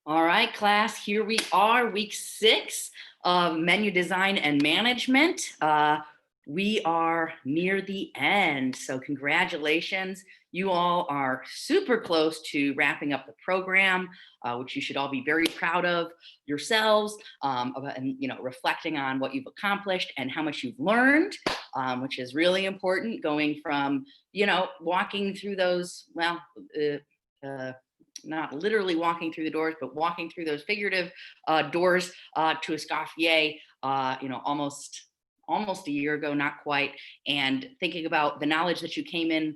All right, class, here we are, week 6 of menu design and management. We are near the end, so congratulations. You all are super close to wrapping up the program, which you should all be very proud of yourselves, and reflecting on what you've accomplished and how much you've learned, which is really important. Going from walking through those not literally walking through the doors, but walking through those figurative doors to Escoffier, almost a year ago, not quite, and thinking about the knowledge that you came in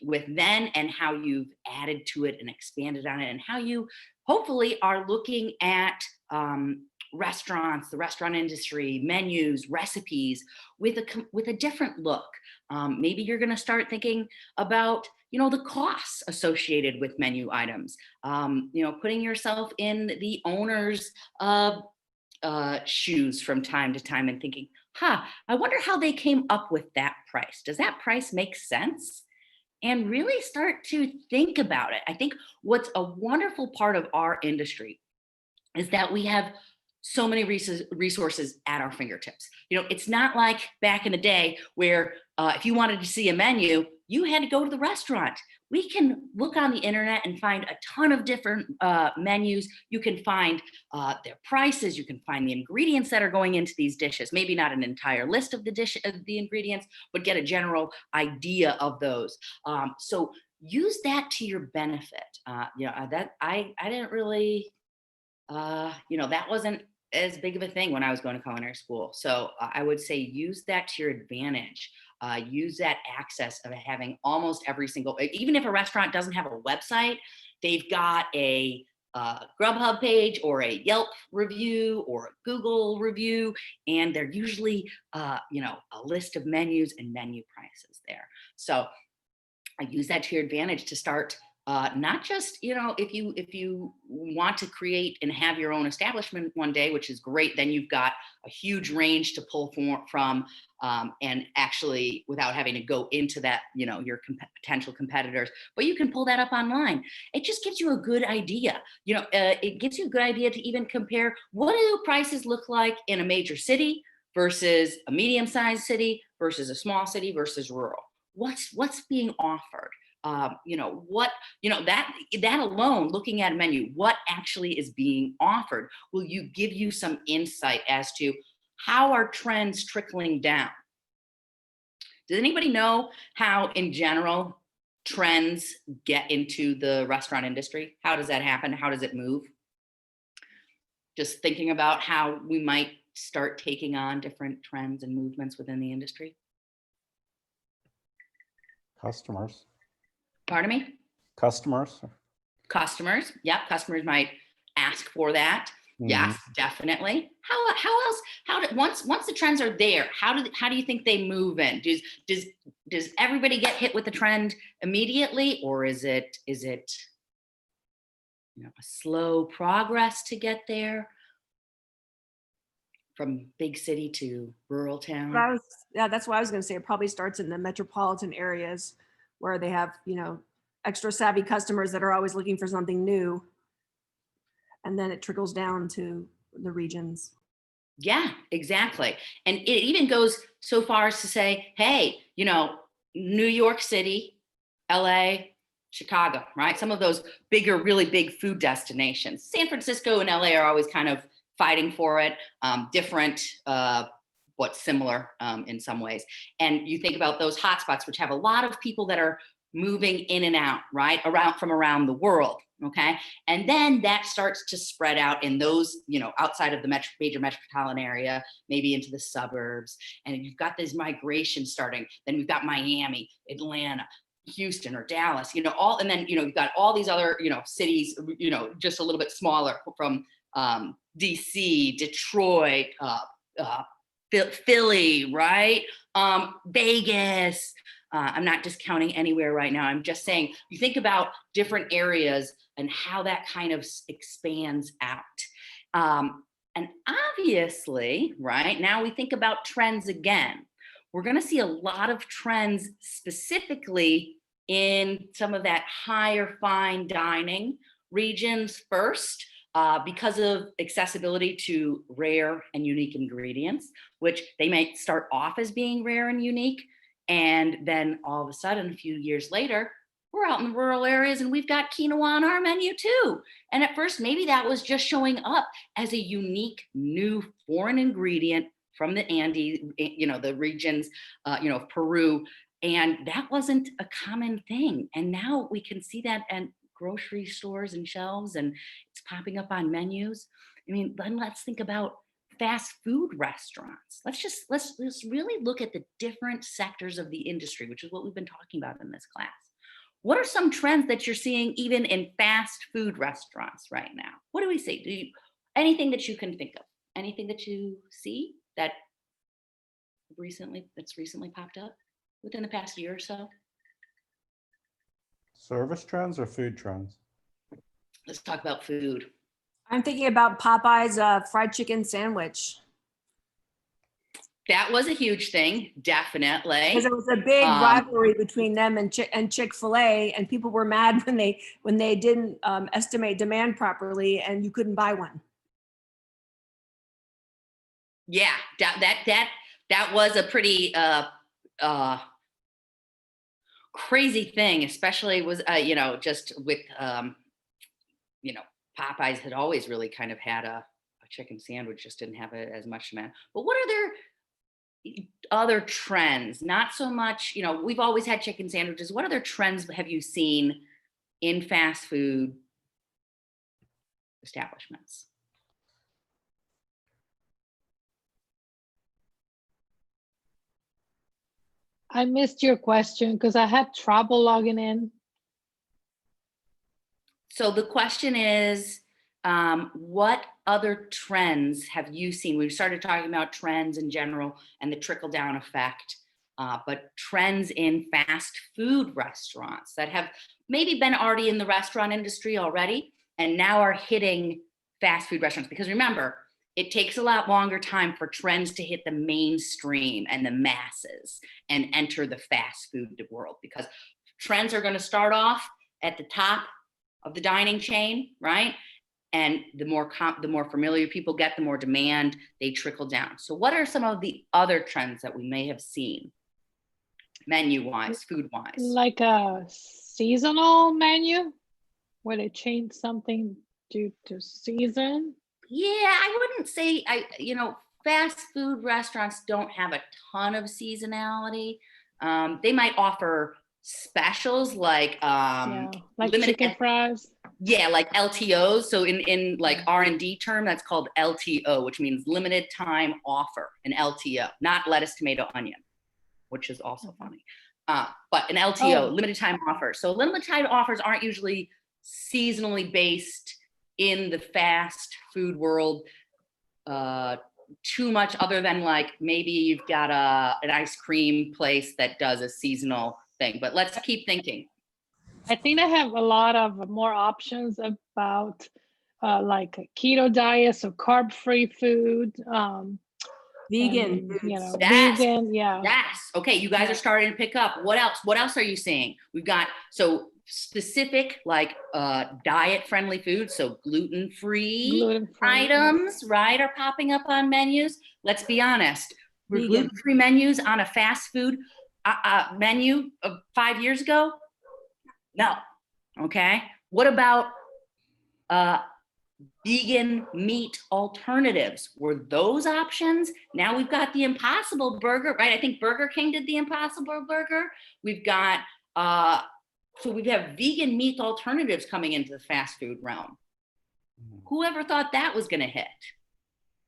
with then and how you've added to it and expanded on it, and how you hopefully are looking at restaurants, the restaurant industry, menus, recipes with a different look. Maybe you're going to start thinking about the costs associated with menu items, putting yourself in the owner's shoes from time to time and thinking, I wonder how they came up with that price. Does that price make sense? And really start to think about it. I think what's a wonderful part of our industry is that we have so many resources at our fingertips. It's not like back in the day where if you wanted to see a menu, you had to go to the restaurant. We can look on the internet and find a ton of different menus. You can find their prices. You can find the ingredients that are going into these dishes. Maybe not an entire list of the ingredients, but get a general idea of those. So use that to your benefit. That I didn't really, that wasn't as big of a thing when I was going to culinary school. So I would say use that to your advantage. Use that access of having almost every single, even if a restaurant doesn't have a website, they've got a Grubhub page or a Yelp review or a Google review, and they're usually, a list of menus and menu prices there. So I use that to your advantage to start. Not just, if you want to create and have your own establishment one day, which is great, then you've got a huge range to pull from, and actually without having to go into that, your potential competitors, but you can pull that up online. It just gives you a good idea. It gives you a good idea to even compare what do prices look like in a major city versus a medium-sized city versus a small city versus rural. What's being offered? That alone, looking at a menu, what actually is being offered will give you some insight as to how are trends trickling down. Does anybody know how, in general, trends get into the restaurant industry? How does that happen? How does it move? Just thinking about how we might start taking on different trends and movements within the industry. Customers. Pardon me? Customers. Yep, customers might ask for that. Mm-hmm. Yes, definitely. How else? Once the trends are there, how do you think they move in? Does everybody get hit with the trend immediately, or is it a slow progress to get there from big city to rural town? That's what I was going to say. It probably starts in the metropolitan areas where they have, extra savvy customers that are always looking for something new. And then it trickles down to the regions. Yeah, exactly. And it even goes so far as to say, hey, New York City, LA, Chicago, right? Some of those bigger, really big food destinations. San Francisco and LA are always kind of fighting for it, different, but similar in some ways. And you think about those hotspots, which have a lot of people that are moving in and out, right? From around the world, okay? And then that starts to spread out in those, outside of the major metropolitan area, maybe into the suburbs. And you've got this migration starting. Then we've got Miami, Atlanta, Houston or Dallas, and then, you've got all these other, cities, just a little bit smaller, from DC, Detroit, Philly, right? Vegas. I'm not discounting anywhere right now. I'm just saying, you think about different areas and how that kind of expands out. And obviously, right now we think about trends again. We're going to see a lot of trends specifically in some of that higher fine dining, regions first because of accessibility to rare and unique ingredients, which they might start off as being rare and unique. And then all of a sudden, a few years later, we're out in the rural areas and we've got quinoa on our menu too. And at first, maybe that was just showing up as a unique new foreign ingredient from the Andes, the regions, of Peru. And that wasn't a common thing. And now we can see that at grocery stores and shelves, and it's popping up on menus. I mean, then let's think about fast food restaurants. Let's really look at the different sectors of the industry, which is what we've been talking about in this class. What are some trends that you're seeing even in fast food restaurants right now? What do we see? Anything that you can think of? Anything that you see that's recently popped up within the past year or so? Service trends or food trends? Let's talk about food. I'm thinking about Popeye's fried chicken sandwich. That was a huge thing, definitely. Because it was a big rivalry between them and Chick-fil-A, and people were mad when they didn't estimate demand properly and you couldn't buy one. Yeah, that was a pretty crazy thing, especially was just with Popeyes had always really kind of had a chicken sandwich, just didn't have as much demand. But what are their other trends? Not so much, we've always had chicken sandwiches. What other trends have you seen in fast food establishments? I missed your question because I had trouble logging in. So the question is, what other trends have you seen? We've started talking about trends in general and the trickle down effect, but trends in fast food restaurants that have maybe been already in the restaurant industry already and now are hitting fast food restaurants. Because remember, it takes a lot longer time for trends to hit the mainstream and the masses and enter the fast food world, because trends are going to start off at the top of the dining chain, right? And the more familiar people get, the more demand, they trickle down. So what are some of the other trends that we may have seen menu-wise, food-wise? Like a seasonal menu where they change something due to season? Yeah, I wouldn't say, fast food restaurants don't have a ton of seasonality. They might offer specials like like limited chicken fries. Yeah, like LTOs. So in like R&D term, that's called LTO, which means limited time offer, an LTO, not lettuce, tomato, onion, which is also funny. But an LTO, limited time offer. So limited time offers aren't usually seasonally based in the fast food world too much, other than like maybe you've got an ice cream place that does a seasonal thing. But let's keep thinking. I think they have a lot of more options about like keto diets or carb-free food. Vegan. Yes. Vegan, yeah. Yes. Okay, you guys are starting to pick up. What else? What else are you seeing? We've got specific like diet-friendly foods, so gluten-free items, right, are popping up on menus. Let's be honest. Were gluten-free menus on a fast food menu of 5 years ago? No. Okay. What about vegan meat alternatives? Were those options? Now we've got the Impossible Burger, right? I think Burger King did the Impossible Burger. We've got, so we have vegan meat alternatives coming into the fast food realm. Whoever thought that was going to hit,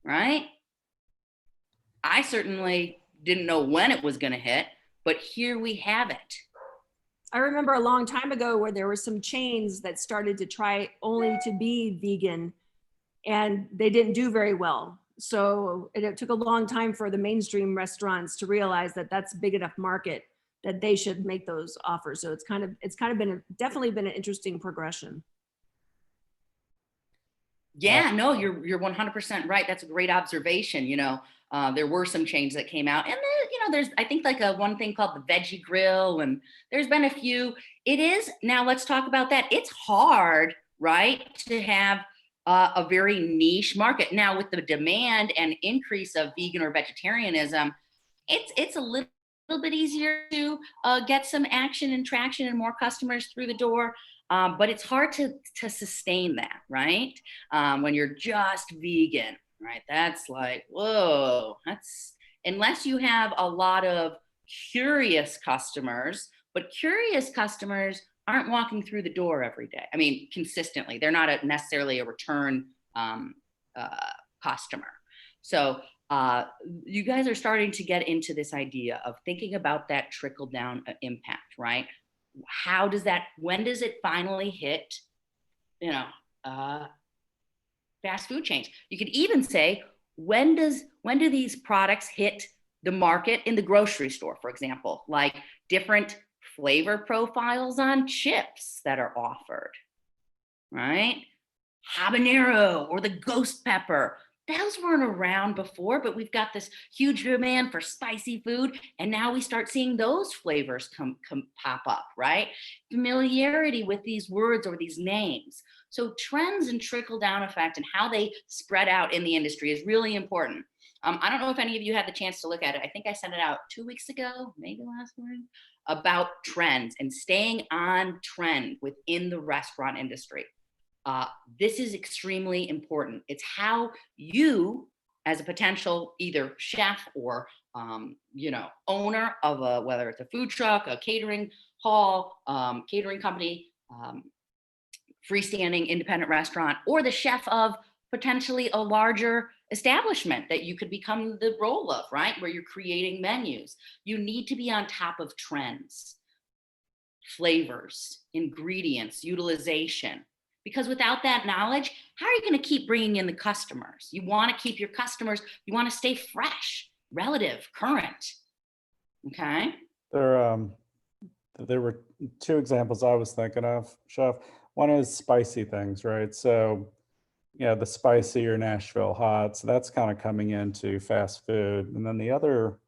right? I certainly didn't know when it was going to hit, but here we have it. I remember a long time ago where there were some chains that started to try only to be vegan, and they didn't do very well. So it took a long time for the mainstream restaurants to realize that that's a big enough market that they should make those offers. So it's kind of definitely been an interesting progression. Yeah, no, you're 100% right. That's a great observation. There were some chains that came out, and there's I think like one thing called the Veggie Grill, and there's been a few. It is now. Let's talk about that. It's hard right? To have a very niche market. Now, with the demand and increase of vegan or vegetarianism, it's a little bit easier to get some action and traction and more customers through the door. But it's hard to sustain that, right? When you're just vegan, right? That's like, whoa, that's, unless you have a lot of curious customers, but curious customers aren't walking through the door every day. I mean, consistently. They're not necessarily a return customer. So you guys are starting to get into this idea of thinking about that trickle down impact, right? How does that, when does it finally hit, you know, fast food chains? You could even say, when do these products hit the market in the grocery store, for example, like different flavor profiles on chips that are offered, right? Habanero or the ghost pepper. Those weren't around before, but we've got this huge demand for spicy food. And now we start seeing those flavors come pop up, right? Familiarity with these words or these names. So trends and trickle down effect and how they spread out in the industry is really important. I don't know if any of you had the chance to look at it. I think I sent it out 2 weeks ago, maybe last week, about trends and staying on trend within the restaurant industry. This is extremely important. It's how you, as a potential either chef or you know, owner of a, whether it's a food truck, a catering hall, catering company, freestanding independent restaurant, or the chef of potentially a larger establishment that you could become the role of, right? Where you're creating menus. You need to be on top of trends, flavors, ingredients, utilization. Because without that knowledge, how are you going to keep bringing in the customers? You want to keep your customers, you want to stay fresh, relative, current. Okay. There were 2 examples I was thinking of, Chef. One is spicy things, right? So, yeah, the spicy or Nashville hot. So that's kind of coming into fast food. And then the other,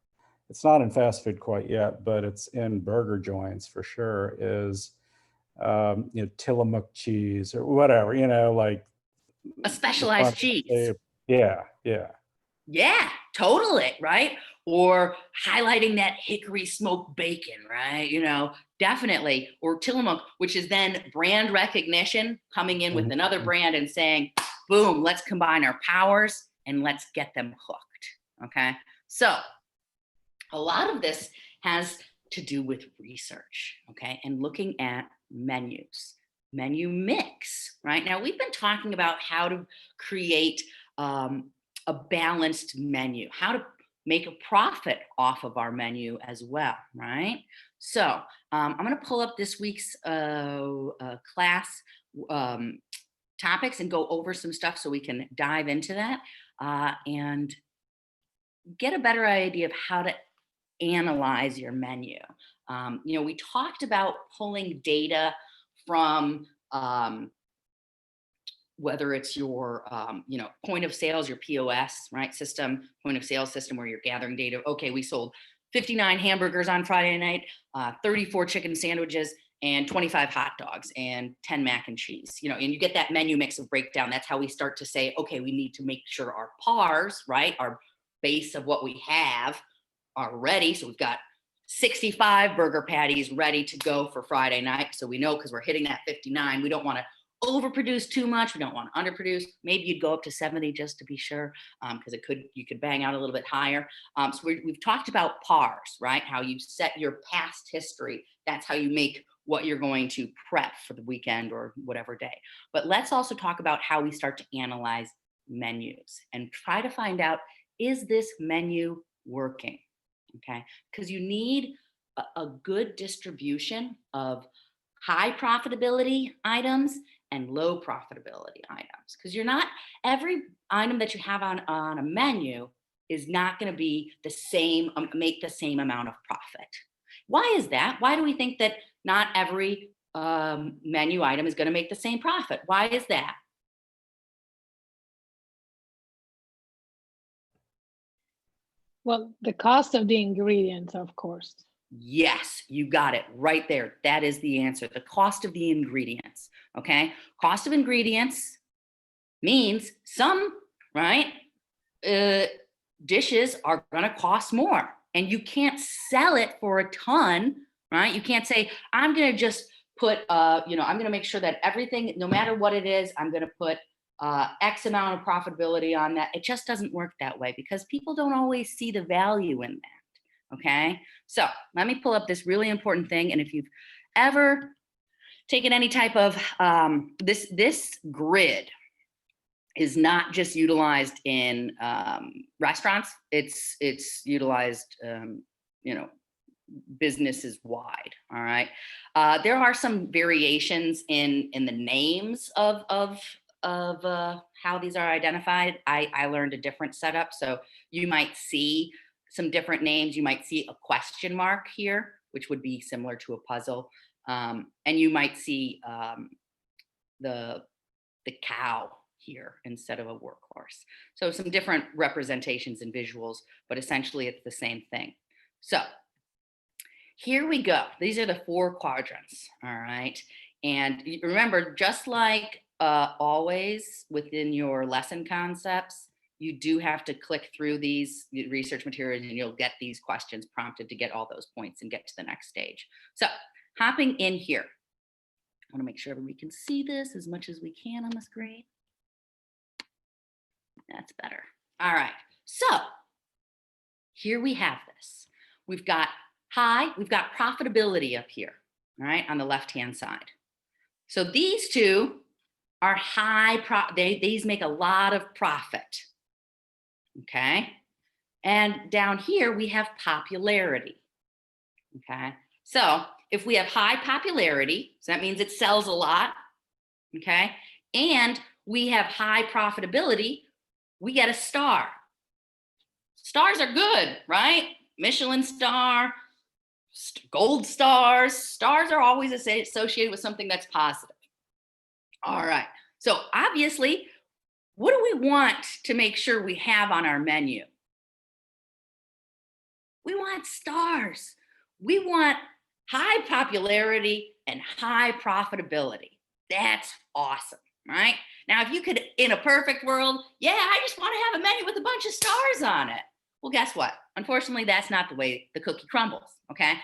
it's not in fast food quite yet, but it's in burger joints for sure, is you know, Tillamook cheese or whatever, you know, like A the specialized front. cheese. Yeah, yeah. Yeah, totally, right? Or highlighting that hickory smoked bacon, right? You know, definitely. Or Tillamook, which is then brand recognition coming in with another Mhm. brand and saying, boom, let's combine our powers and let's get them hooked. Okay. So a lot of this has to do with research, okay, and looking at menus, menu mix, right? Now, we've been talking about how to create a balanced menu, how to make a profit off of our menu as well, right? So I'm going to pull up this week's class topics and go over some stuff so we can dive into that and get a better idea of how to analyze your menu. You know, we talked about pulling data from whether it's your, you know, point of sales, your POS, right, system, point of sale system, where you're gathering data. Okay, we sold 59 hamburgers on Friday night, 34 chicken sandwiches, and 25 hot dogs, and 10 mac and cheese. You know, and you get that menu mix of breakdown. That's how we start to say, okay, we need to make sure our PARs, right, our base of what we have, are ready. So we've got 65 burger patties ready to go for Friday night. So we know, because we're hitting that 59, we don't want to overproduce too much. We don't want to underproduce. Maybe you'd go up to 70 just to be sure, because you could bang out a little bit higher. So we've talked about PARs, right? How you set your past history. That's how you make what you're going to prep for the weekend or whatever day. But let's also talk about how we start to analyze menus and try to find out, is this menu working? Okay, because you need a good distribution of high profitability items and low profitability items, because you're not, every item that you have on a menu is not going to be the same, make the same amount of profit. Why is that? Why do we think that not every menu item is going to make the same profit? Why is that? Well, the cost of the ingredients, of course. Yes, you got it right there. That is the answer. The cost of the ingredients. Okay. Cost of ingredients means some, right? Dishes are going to cost more, and you can't sell it for a ton, right? You can't say, I'm going to just put, I'm going to make sure that everything, no matter what it is, I'm going to put X amount of profitability on that. It just doesn't work that way because people don't always see the value in that. Okay. So let me pull up this really important thing. And if you've ever taken any type of this grid is not just utilized in restaurants. It's utilized, businesses wide. All right. There are some variations in the names of how these are identified. I learned a different setup. So you might see some different names. You might see a question mark here, which would be similar to a puzzle. And you might see the cow here instead of a workhorse. So some different representations and visuals, but essentially it's the same thing. So here we go. These are the 4 quadrants, all right? And remember, just like always within your lesson concepts, you do have to click through these research materials and you'll get these questions prompted to get all those points and get to the next stage. So hopping in here, I want to make sure everybody can see this as much as we can on the screen. That's better. All right. So here we have this. We've got profitability up here, all right, on the left-hand side. So these two are these make a lot of profit. Okay. And down here we have popularity. Okay. So if we have high popularity, so that means it sells a lot. Okay. And we have high profitability, we get a star. Stars are good, right? Michelin star, gold stars. Stars are always associated with something that's positive. All right. So obviously, what do we want to make sure we have on our menu? We want stars. We want high popularity and high profitability. That's awesome, right? Now, if you could, in a perfect world, yeah, I just want to have a menu with a bunch of stars on it. Well, guess what? Unfortunately, that's not the way the cookie crumbles, okay?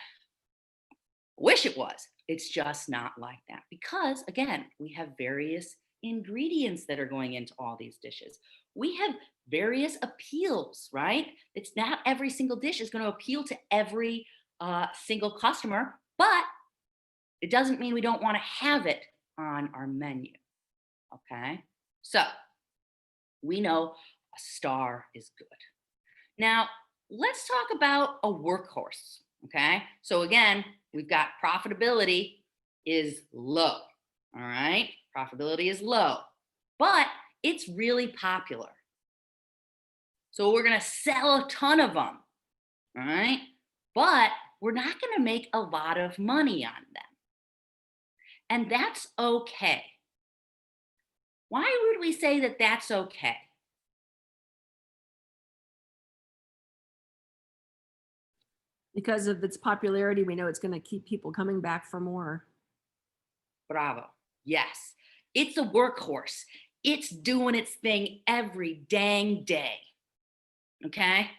Wish it was. It's just not like that because, again, we have various ingredients that are going into all these dishes. We have various appeals, right? It's not every single dish is going to appeal to every single customer, but it doesn't mean we don't want to have it on our menu, okay? So we know a star is good. Now, let's talk about a workhorse, okay? So again, we've got profitability is low, all right? Profitability is low, but it's really popular. So we're gonna sell a ton of them, all right? But we're not gonna make a lot of money on them. And that's okay. Why would we say that that's okay? Because of its popularity, we know it's going to keep people coming back for more. Bravo. Yes. It's a workhorse. It's doing its thing every dang day. Okay.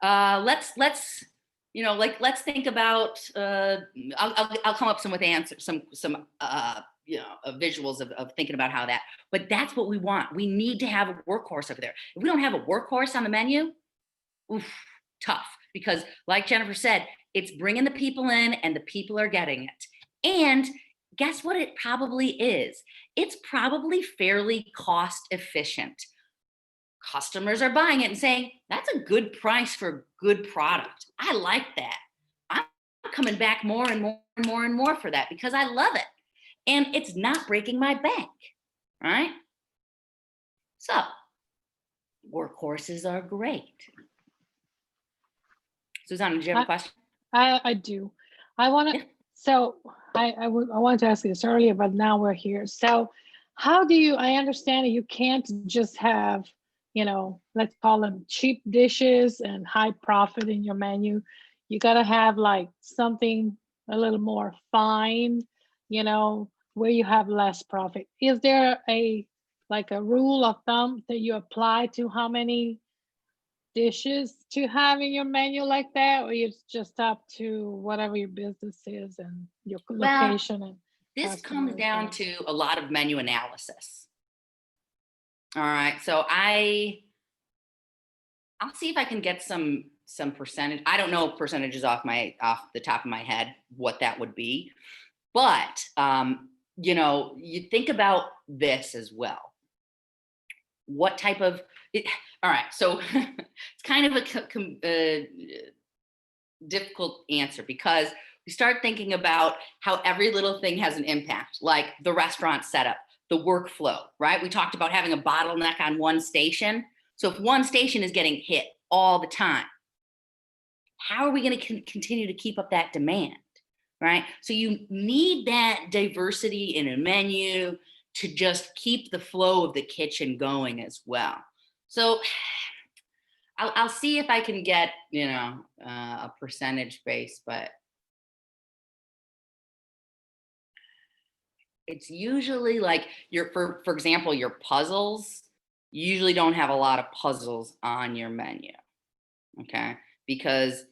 Let's think about, I'll come up with answers, some visuals of thinking about how that, but that's what we want. We need to have a workhorse over there. If we don't have a workhorse on the menu, oof, tough. Because like Jennifer said, it's bringing the people in and the people are getting it. And guess what it probably is? It's probably fairly cost efficient. Customers are buying it and saying, that's a good price for a good product. I like that. I'm coming back more and more and more and more for that because I love it. And it's not breaking my bank, right? So workhorses are great. Susanna, did you have a question? I do. I want to. Yeah. So I wanted to ask you this earlier, but now we're here. So how do you? I understand that you can't just have, let's call them cheap dishes and high profit in your menu. you gotta have like something a little more fine, you know, where you have less profit. Is there a like a rule of thumb that you apply to how many dishes to have in your menu like that, or it's just up to whatever your business is and your Well, location and this comes customers down and- to a lot of menu analysis. All right, so I'll see if I can get some percentage. I don't know percentages off the top of my head what that would be, but you know, you think about this as well. What type of all right, so it's kind of a difficult answer because we start thinking about how every little thing has an impact, like the restaurant setup, the workflow, right? We talked about having a bottleneck on one station. So if one station is getting hit all the time, how are we going to continue to keep up that demand, right? So you need that diversity in a menu to just keep the flow of the kitchen going as well. So I'll see if I can get, you know, a percentage base, but it's usually like for example, your puzzles, you usually don't have a lot of puzzles on your menu, okay? Because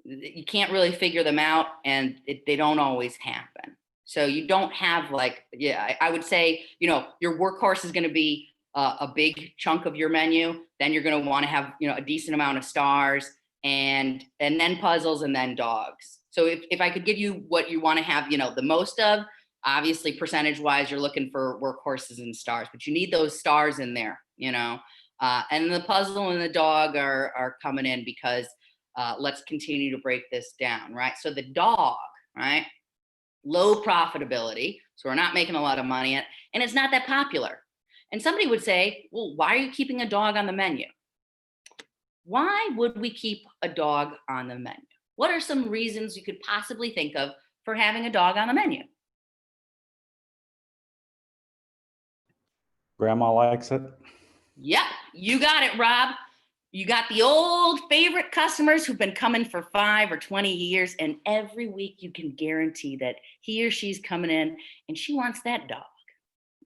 you can't really figure them out and they don't always happen. So you don't have like, yeah, I would say, you know, your workhorse is going to be a big chunk of your menu. Then you're going to want to have, you know, a decent amount of stars and then puzzles and then dogs. So if I could give you what you want to have, you know, the most of, obviously percentage wise, you're looking for workhorses and stars, but you need those stars in there, you know, and the puzzle and the dog are coming in because let's continue to break this down, right? So the dog, right? Low profitability. So we're not making a lot of money and it's not that popular. And somebody would say, well, why are you keeping a dog on the menu? Why would we keep a dog on the menu? What are some reasons you could possibly think of for having a dog on the menu? Grandma likes it. Yep, you got it, Rob. You got the old favorite customers who've been coming for 5 or 20 years, and every week you can guarantee that he or she's coming in and she wants that dog.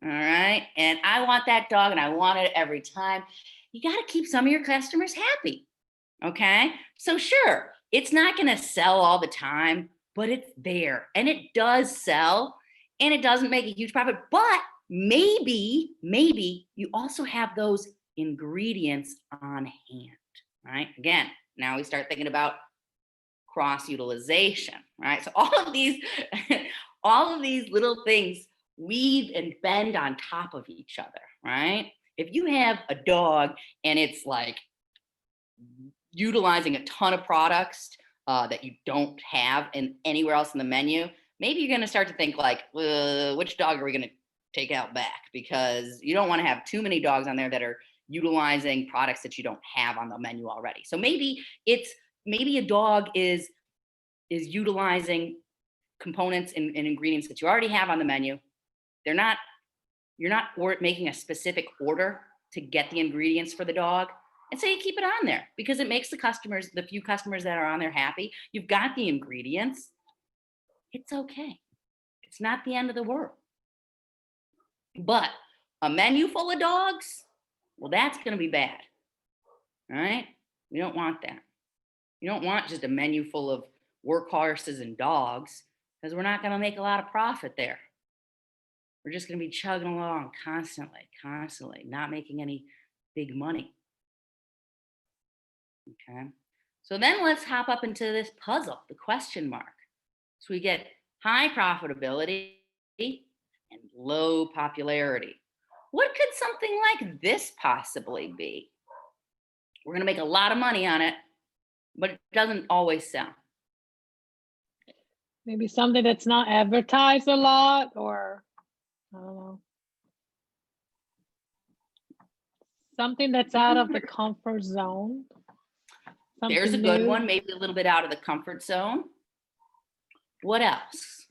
All right. And I want that dog and I want it every time. You got to keep some of your customers happy. Okay. So, sure, it's not going to sell all the time, but it's there and it does sell and it doesn't make a huge profit. But maybe you also have those ingredients on hand. Right. Again, now we start thinking about cross utilization. Right. So, all of these little things weave and bend on top of each other, right? If you have a dog and it's like utilizing a ton of products that you don't have in anywhere else in the menu, maybe you're going to start to think like, which dog are we going to take out back? Because you don't want to have too many dogs on there that are utilizing products that you don't have on the menu already. So maybe a dog is utilizing components and ingredients that you already have on the menu. You're not making a specific order to get the ingredients for the dog. And so you keep it on there because it makes the few customers that are on there happy. You've got the ingredients. It's okay. It's not the end of the world. But a menu full of dogs, well, that's going to be bad. All right? We don't want that. You don't want just a menu full of workhorses and dogs because we're not going to make a lot of profit there. We're just going to be chugging along constantly, not making any big money. Okay. So then let's hop up into this puzzle, the question mark. So we get high profitability and low popularity. What could something like this possibly be? We're going to make a lot of money on it, but it doesn't always sell. Maybe something that's not advertised a lot, or I don't know. Something that's out of the comfort zone. There's a Something good new. one, maybe a little bit out of the comfort zone. What else?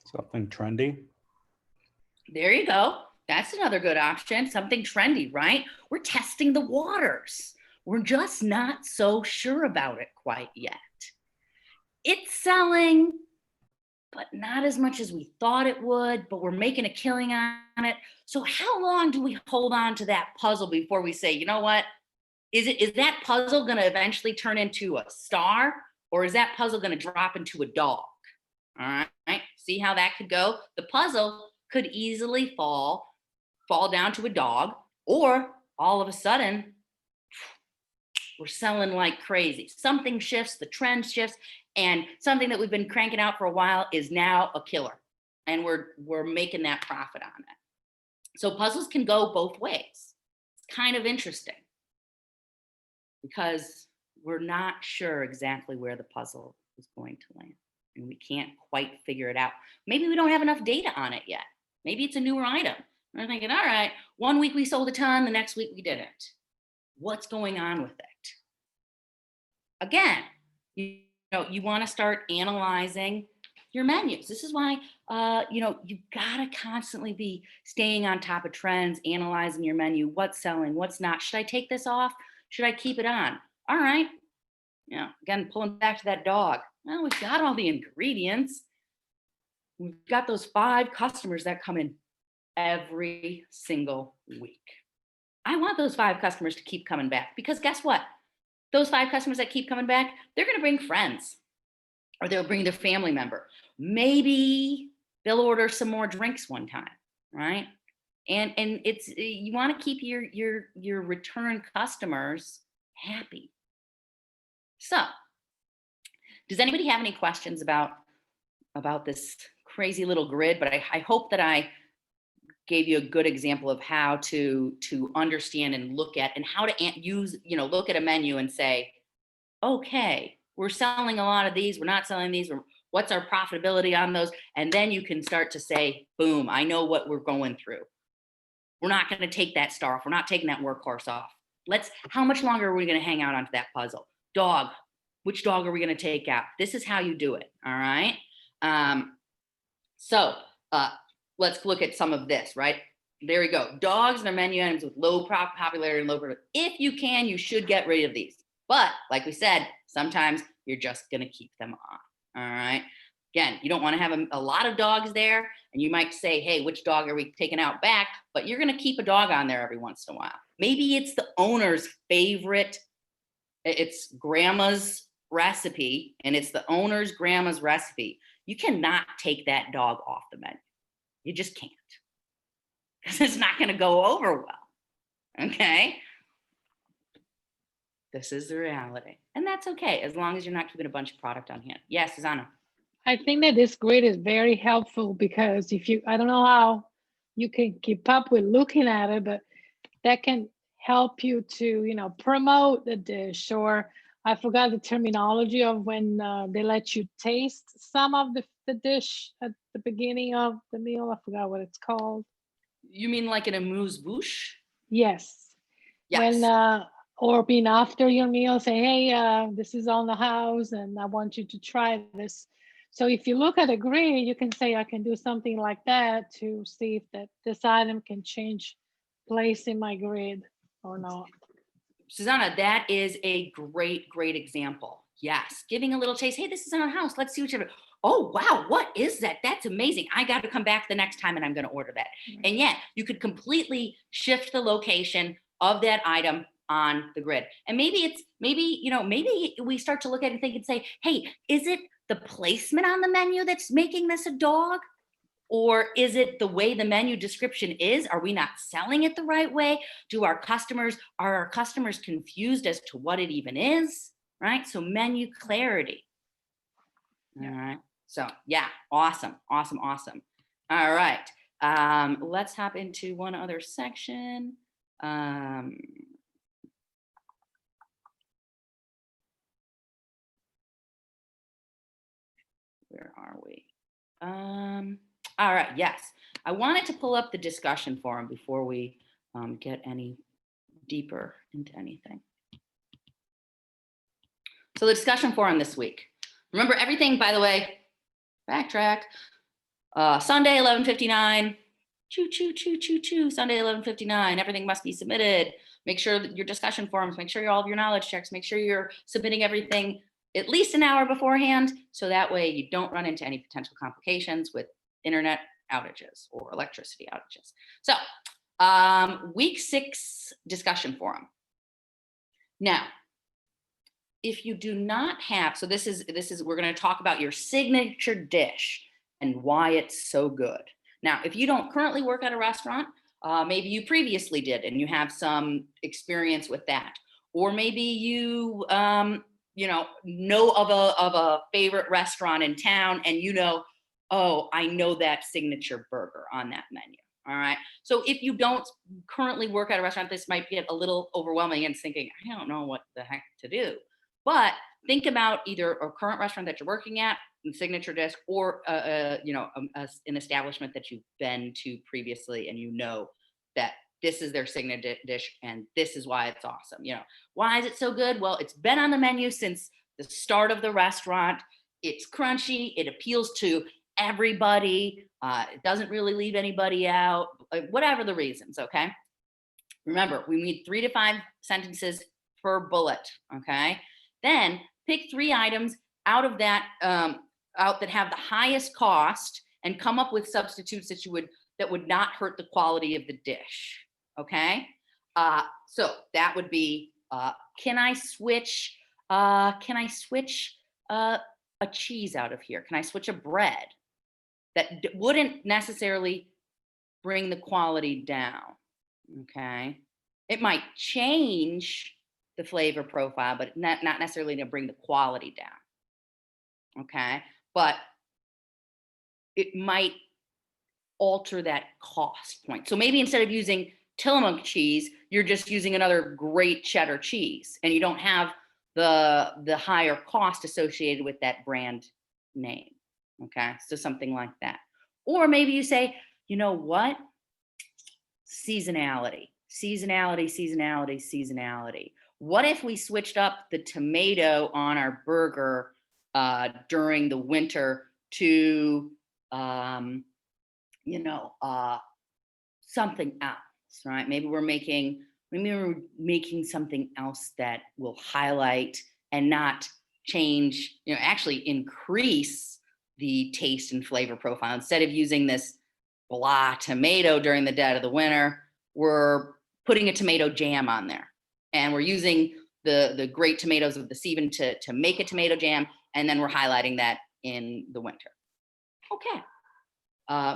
Something trendy. There you go. That's another good option, something trendy, right? We're testing the waters. We're just not so sure about it quite yet. It's selling, but not as much as we thought it would, but we're making a killing on it. So how long do we hold on to that puzzle before we say, you know what? Is that puzzle going to eventually turn into a star, or is that puzzle going to drop into a dog? All right. See how that could go? The puzzle could easily fall down to a dog, or all of a sudden we're selling like crazy. Something shifts, the trend shifts, and something that we've been cranking out for a while is now a killer, and we're making that profit on it. So puzzles can go both ways. It's kind of interesting because we're not sure exactly where the puzzle is going to land, and we can't quite figure it out. Maybe we don't have enough data on it yet. Maybe it's a newer item. We're thinking, all right, 1 week we sold a ton, the next week we didn't. What's going on with it? Again, you want to start analyzing your menus. This is why, you've got to constantly be staying on top of trends, analyzing your menu, what's selling, what's not. Should I take this off? Should I keep it on? All right. Again, pulling back to that dog. Well, we've got all the ingredients. We've got those 5 customers that come in every single week. I want those 5 customers to keep coming back, because guess what? Those 5 customers that keep coming back, they're going to bring friends, or they'll bring their family member. Maybe they'll order some more drinks one time, right? And it's, you want to keep your return customers happy. So, does anybody have any questions about this crazy little grid? But I hope that I gave you a good example of how to understand and look at, and how to use, look at a menu and say, okay, we're selling a lot of these, we're not selling these, what's our profitability on those? And then you can start to say, boom, I know what we're going through. We're not going to take that star off. We're not taking that workhorse off. How much longer are we going to hang out onto that puzzle? Dog, which dog are we going to take out? This is how you do it. All right. So let's look at some of this, right? There we go. Dogs and their menu items with low popularity and low profit. If you can, you should get rid of these. But like we said, sometimes you're just going to keep them on. All right. Again, you don't want to have a lot of dogs there, and you might say, hey, which dog are we taking out back? But you're going to keep a dog on there every once in a while. Maybe it's the owner's favorite. It's grandma's recipe, and it's the owner's grandma's recipe. You cannot take that dog off the menu. You just can't, because it's not going to go over well. Okay. This is the reality. And that's okay, as long as you're not keeping a bunch of product on hand. Yes, Susanna. I think that this grid is very helpful, because I don't know how you can keep up with looking at it, but that can help you to, promote the dish. Or I forgot the terminology of when they let you taste some of the dish at the beginning of the meal. I forgot what it's called. You mean like an amuse-bouche? Yes. Yes. When, or being after your meal, say, hey, this is on the house and I want you to try this. So if you look at a grid, you can say, I can do something like that to see if this item can change place in my grid or not. Susanna, that is a great example. Yes, giving a little taste. Hey, this is in our house. Let's see what you have. Oh, wow, what is that? That's amazing. I got to come back the next time and I'm going to order that. Mm-hmm. And yet you could completely shift the location of that item on the grid. And maybe we start to look at it and think and say, hey, is it the placement on the menu that's making this a dog? Or is it the way the menu description is? Are we not selling it the right way? Are our customers confused as to what it even is? Right? So menu clarity. All right. So yeah, awesome. All right. Let's hop into one other section. Where are we? All right, yes. I wanted to pull up the discussion forum before we get any deeper into anything. So the discussion forum this week. Remember everything, by the way, backtrack. Sunday, 11:59, choo, choo, choo, choo, choo, Sunday, 11:59, everything must be submitted. Make sure that your discussion forums, make sure all of your knowledge checks, make sure you're submitting everything at least an hour beforehand. So that way you don't run into any potential complications with internet outages or electricity outages. So week 6 discussion forum. Now, if you do not have, so this is, we're going to talk about your signature dish and why it's so good. Now, if you don't currently work at a restaurant, maybe you previously did and you have some experience with that, or maybe you, know of a favorite restaurant in town, and oh, I know that signature burger on that menu. All right. So if you don't currently work at a restaurant, this might get a little overwhelming and thinking, I don't know what the heck to do. But think about either a current restaurant that you're working at, the signature dish, or an establishment that you've been to previously, and you know that this is their signature dish and this is why it's awesome. Why is it so good? Well, it's been on the menu since the start of the restaurant. It's crunchy. It appeals to everybody. It doesn't really leave anybody out, whatever the reasons. Okay. Remember, we need 3 to 5 sentences per bullet. Okay. Then pick 3 items out of that, that have the highest cost, and come up with substitutes that would not hurt the quality of the dish. Okay. So that would be, can I switch a cheese out of here? Can I switch a bread? That wouldn't necessarily bring the quality down. Okay. It might change the flavor profile, but not necessarily to bring the quality down. Okay. But it might alter that cost point. So maybe instead of using Tillamook cheese, you're just using another great cheddar cheese, and you don't have the higher cost associated with that brand name. Okay, so something like that. Or maybe you say, you know what? Seasonality. What if we switched up the tomato on our burger during the winter to something else, right? Maybe we're making something else that will highlight and not change, actually increase the taste and flavor profile. Instead of using this blah tomato during the dead of the winter, we're putting a tomato jam on there, and we're using the great tomatoes of the season to make a tomato jam, and then we're highlighting that in the winter. Okay.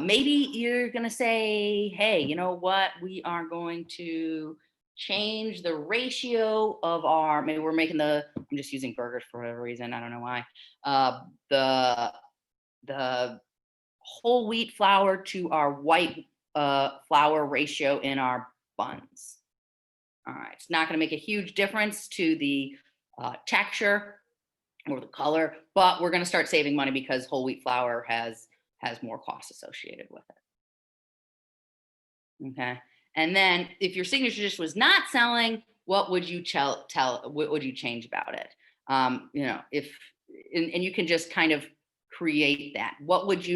Maybe you're going to say, hey, you know what? We are going to change the ratio of our, maybe we're making I'm just using burgers for whatever reason. I don't know why. The whole wheat flour to our white flour ratio in our buns. All right. It's not going to make a huge difference to the texture or the color, but we're going to start saving money because whole wheat flour has more costs associated with it. Okay. And then if your signature dish was not selling, what would you what would you change about it? And you can just kind of create that. What would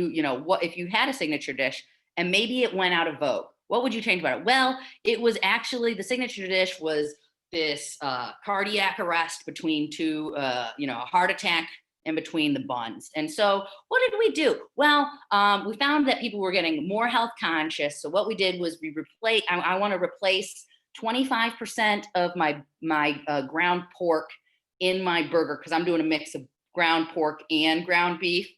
what if you had a signature dish and maybe it went out of vogue? What would you change about it? Well, it was actually, the signature dish was this cardiac arrest between two, a heart attack in between the buns. And so what did we do? Well, we found that people were getting more health conscious. So what we did was I want to replace 25% of my ground pork in my burger, because I'm doing a mix of ground pork and ground beef.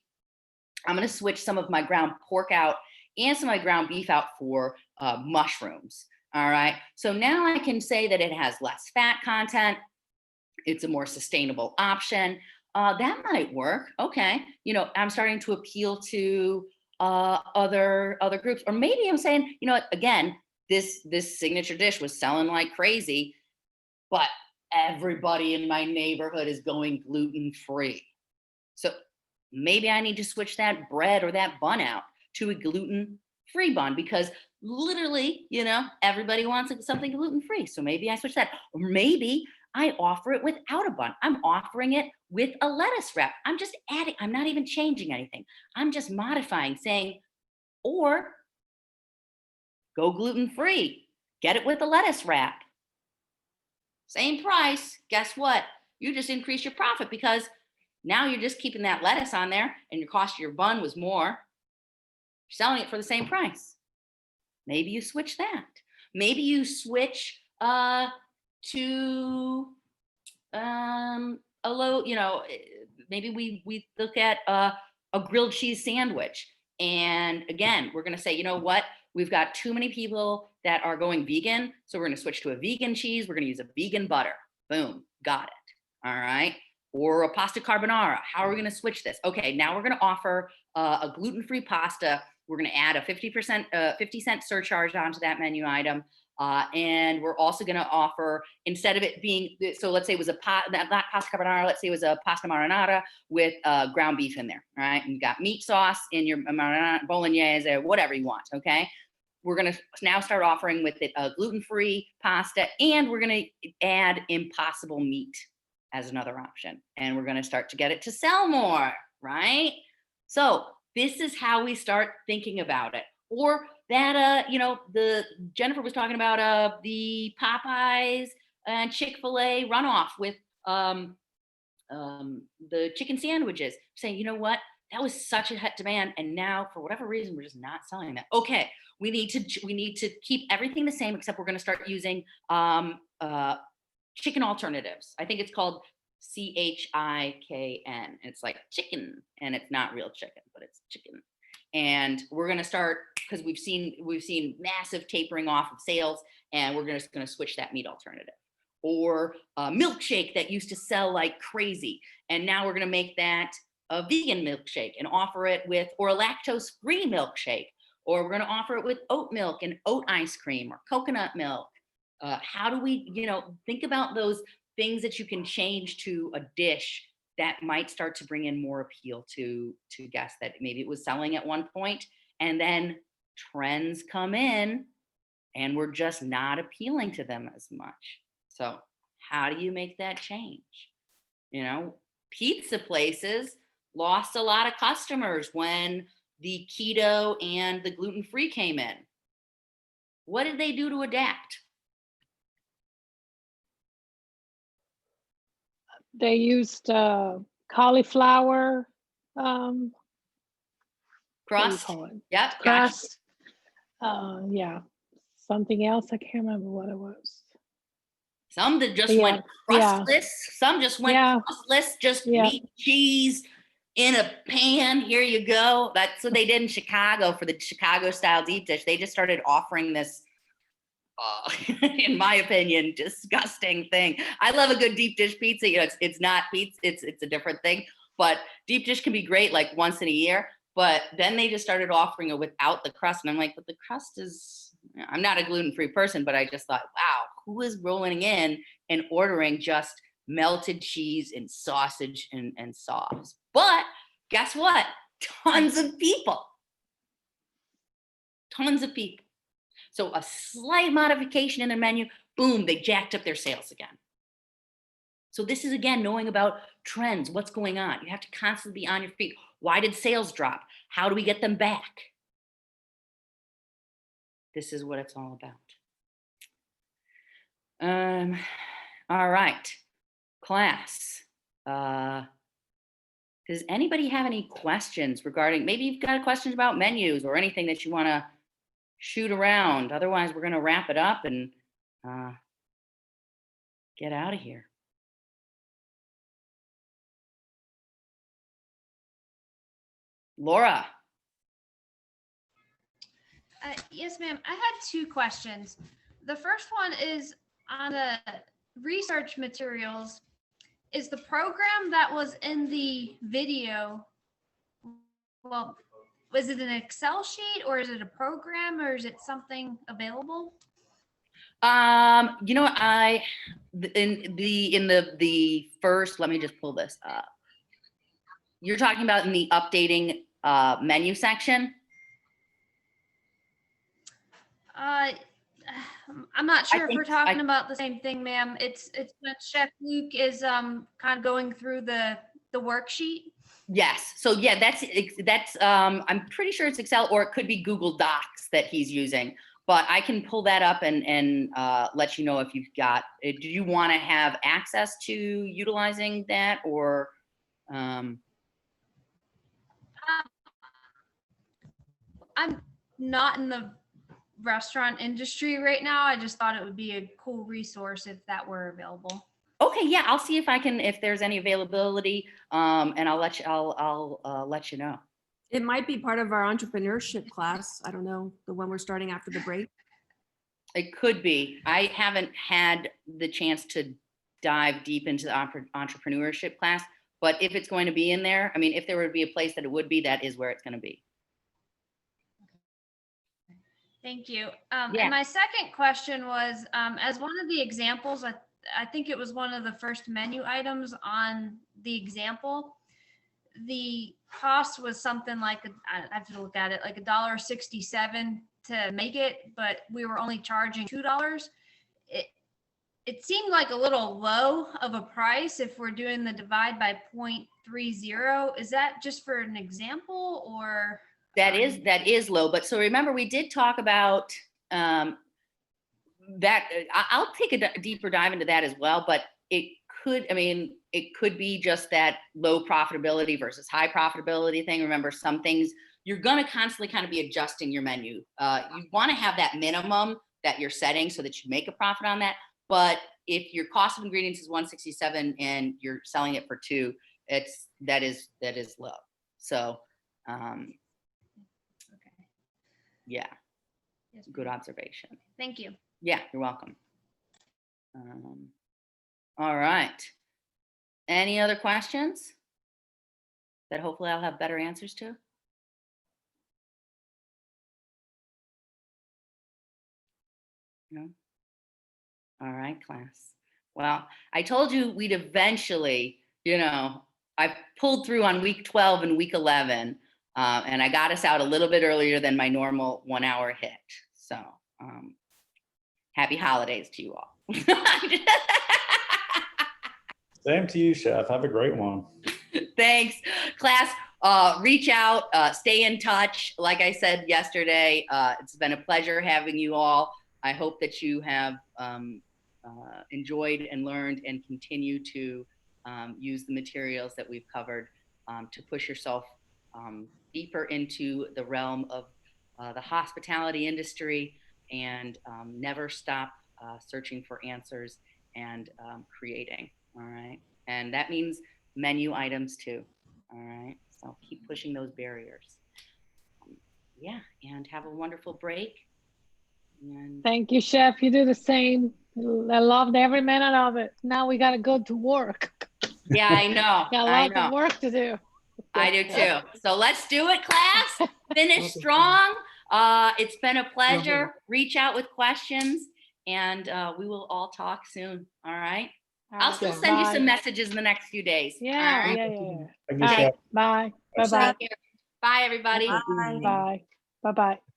I'm going to switch some of my ground pork out and some of my ground beef out for mushrooms. All right. So now I can say that it has less fat content. It's a more sustainable option. That might work. Okay. I'm starting to appeal to other groups. Or maybe I'm saying, again, this signature dish was selling like crazy, but everybody in my neighborhood is going gluten-free. So maybe I need to switch that bread or that bun out to a gluten-free bun, because literally, everybody wants something gluten-free. So maybe I switch that. Or maybe I offer it without a bun. I'm offering it with a lettuce wrap. I'm just adding, I'm not even changing anything. I'm just modifying, saying, or Go gluten-free. Get it with a lettuce wrap. Same price. Guess what? You just increase your profit because now you're just keeping that lettuce on there and your cost of your bun was more. You're selling it for the same price. Maybe you switch that. Maybe you switch to a low, maybe we look at a grilled cheese sandwich. And again, we're going to say, you know what? We've got too many people that are going vegan. So we're going to switch to a vegan cheese. We're going to use a vegan butter. Boom. Got it. All right. Or a pasta carbonara. How are we going to switch this? Okay. Now we're going to offer a gluten-free pasta. We're going to add a 50 cent surcharge onto that menu item. And we're also going to offer, instead of it being, so let's say it was not pasta carbonara, let's say it was a pasta marinara with ground beef in there, all right? And you got meat sauce in your marinara, bolognese, or whatever you want, okay? We're going to now start offering with it a gluten-free pasta, and we're going to add impossible meat as another option. And we're going to start to get it to sell more, right? So this is how we start thinking about it. Or that, the Jennifer was talking about the Popeyes and Chick-fil-A runoff with the chicken sandwiches, saying, you know what, that was such a hot demand, and now for whatever reason we're just not selling that. Okay, we need to keep everything the same, except we're going to start using chicken alternatives. I think it's called CHIKN. It's like chicken, and it's not real chicken, but it's chicken. And we're going to start, because we've seen massive tapering off of sales, and we're just going to switch that meat alternative. Or a milkshake that used to sell like crazy, and now we're going to make that a vegan milkshake and offer it with, or a lactose-free milkshake, or we're going to offer it with oat milk and oat ice cream or coconut milk. How do we, think about those things that you can change to a dish that might start to bring in more appeal to guests that maybe it was selling at one point, and then trends come in and we're just not appealing to them as much. So how do you make that change? Pizza places lost a lot of customers when the keto and the gluten-free came in. What did they do to adapt? They used cauliflower Crust. Yep. Crust. Gotcha. Yeah. Something else. I can't remember what it was. Some that just went crustless. Yeah. Some just went crustless, just meat, cheese in a pan. Here you go. That's what they did in Chicago for the Chicago style deep dish. They just started offering this, in my opinion, disgusting thing. I love a good deep dish pizza. It's not pizza. It's a different thing. But deep dish can be great like once in a year. But then they just started offering it without the crust. And I'm like, but the crust is, I'm not a gluten-free person, but I just thought, wow, who is rolling in and ordering just melted cheese and sausage and sauce? But guess what? Tons of people. So a slight modification in their menu, boom, they jacked up their sales again. So this is, again, knowing about trends, what's going on. You have to constantly be on your feet. Why did sales drop? How do we get them back? This is what it's all about. All right, class. Does anybody have any questions regarding, maybe you've got questions about menus or anything that you want to shoot around? Otherwise, we're going to wrap it up and get out of here. Laura. Yes, ma'am. I had two questions. The first one is on the research materials. Is the program that was in the video, well, was it an Excel sheet or is it a program or is it something available? In the first, let me just pull this up. You're talking about in the updating menu section? I'm not sure if we're talking about the same thing, ma'am. It's when Chef Luke is kind of going through the worksheet. Yes. So yeah, that's I'm pretty sure it's Excel, or it could be Google Docs that he's using. but I can pull that up and let you know if you've got, do you want to have access to utilizing that, or? I'm not in the restaurant industry right now. I just thought it would be a cool resource if that were available. Okay, yeah, I'll see if I can, if there's any availability, and I'll let you know. It might be part of our entrepreneurship class. I don't know, the one we're starting after the break. It could be. I haven't had the chance to dive deep into the entrepreneurship class, but if it's going to be in there, I mean, if there would be a place that it would be, that is where it's going to be. Thank you. Yeah. And my second question was, as one of the examples, I think it was one of the first menu items on the example, the cost was something like, I have to look at it, like $1.67 to make it, but we were only charging $2. It seemed like a little low of a price if we're doing the divide by 0.30. Is that just for an example, or? That is low, but so remember, we did talk about that. I'll take a deeper dive into that as well, but it could be just that low profitability versus high profitability thing. Remember, some things you're going to constantly kind of be adjusting your menu. You want to have that minimum that you're setting so that you make a profit on that. But if your cost of ingredients is $1.67 and you're selling it for $2, that is low. So. Yeah, Yes, good observation. Thank you. Yeah, you're welcome. All right. Any other questions that hopefully I'll have better answers to? No? All right, class. Well, I told you we'd eventually, I pulled through on week 12 and week 11. And I got us out a little bit earlier than my normal 1 hour hit. So happy holidays to you all. Same to you, Chef. Have a great one. Thanks, class. Reach out, stay in touch. Like I said yesterday, it's been a pleasure having you all. I hope that you have enjoyed and learned and continue to use the materials that we've covered to push yourself deeper into the realm of the hospitality industry, and never stop searching for answers and creating. All right. And that means menu items too. All right. So keep pushing those barriers. Yeah. And have a wonderful break. And Thank you, Chef. You do the same. I loved every minute of it. Now we got to go to work. yeah, I know. Got a lot of work to do. I do too. So let's do it, class. Finish strong. It's been a pleasure. Reach out with questions, and we will all talk soon. All right. I'll still send you some messages in the next few days. Yeah, all right? yeah. Thank you, All Chef. right. Bye. Bye-bye. Take care. Bye, everybody. Bye. Bye. Bye-bye.